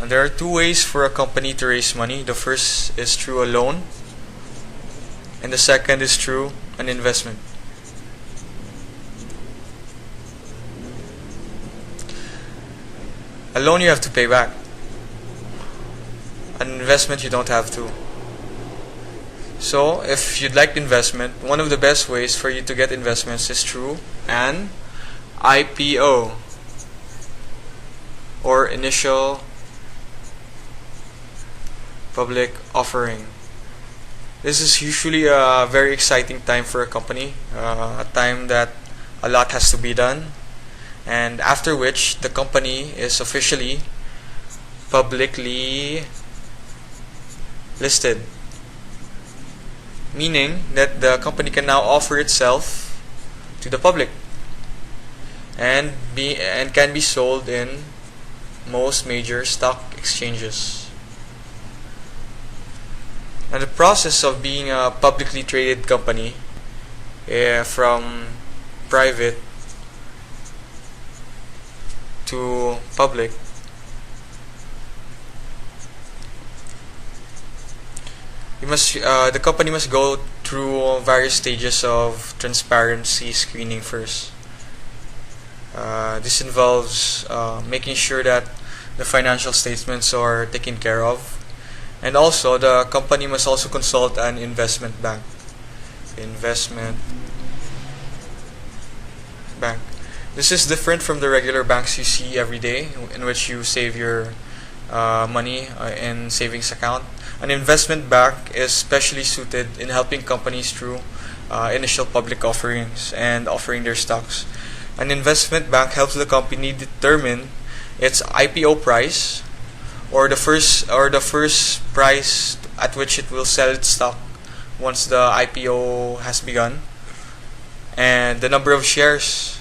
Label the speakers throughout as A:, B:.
A: And there are two ways for a company to raise money. The first is through a loan, and the second is through an investment. A loan you have to pay back. An investment you don't have to. So if you'd like investment, one of the best ways for you to get investments is through an IPO, or initial public offering. This is usually a very exciting time for a company, a time that a lot has to be done, and after which the company is officially publicly listed, meaning that the company can now offer itself to the public and can be sold in most major stock exchanges. Now, the process of being a publicly traded company, from private to public, the company must go through various stages of transparency screening first. This involves making sure that the financial statements are taken care of, and also the company must also consult an investment bank. This is different from the regular banks you see every day, in which you save your money in savings account. An investment bank is specially suited in helping companies through initial public offerings and offering their stocks. An investment bank helps the company determine its IPO price, or the first price at which it will sell its stock once the IPO has begun, and the number of shares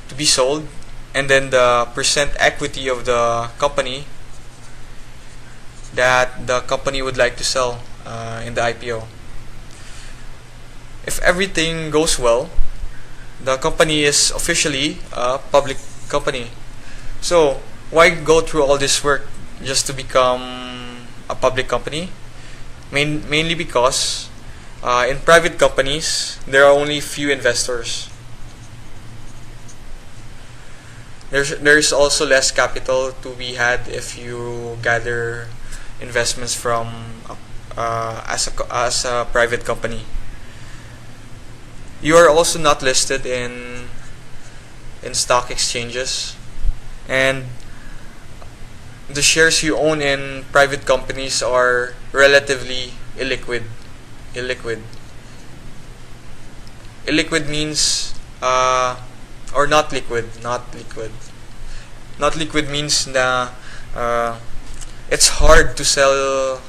A: to be sold, and then the percent equity of the company that the company would like to sell in the IPO. If everything goes well, the company is officially a public company. So why go through all this work just to become a public company? Mainly because in private companies there are only few investors. There's also less capital to be had if you gather investments from as a private company. You are also not listed in stock exchanges, and the shares you own in private companies are relatively illiquid. Illiquid means or not liquid. Not liquid means that it's hard to sell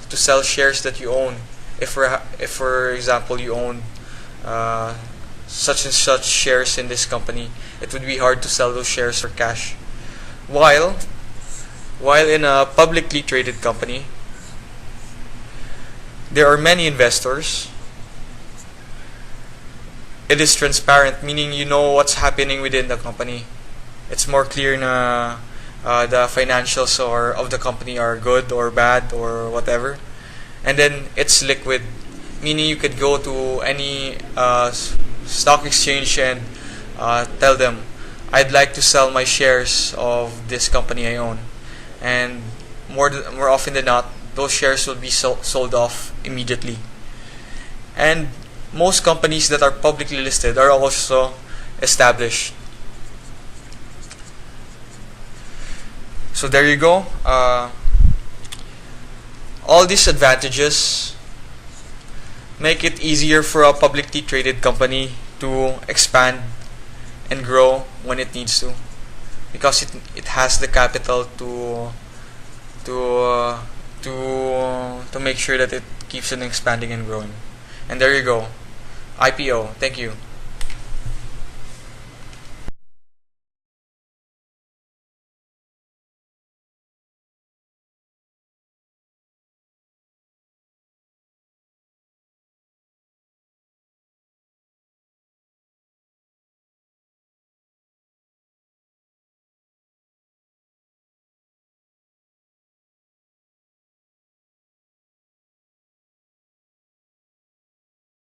A: shares that you own. If for example you own such and such shares in this company, it would be hard to sell those shares for cash. While in a publicly traded company, there are many investors. It is transparent, meaning you know what's happening within the company. It's more clear na the financials of the company are good or bad or whatever. And then it's liquid, meaning you could go to any stock exchange and tell them, I'd like to sell my shares of this company I own, and more often than not, those shares will be sold off immediately. And most companies that are publicly listed are also established. So there you go. All these advantages make it easier for a publicly traded company to expand and grow when it needs to, because it has the capital to make sure that it keeps on expanding and growing. And there you go. IPO. Thank you.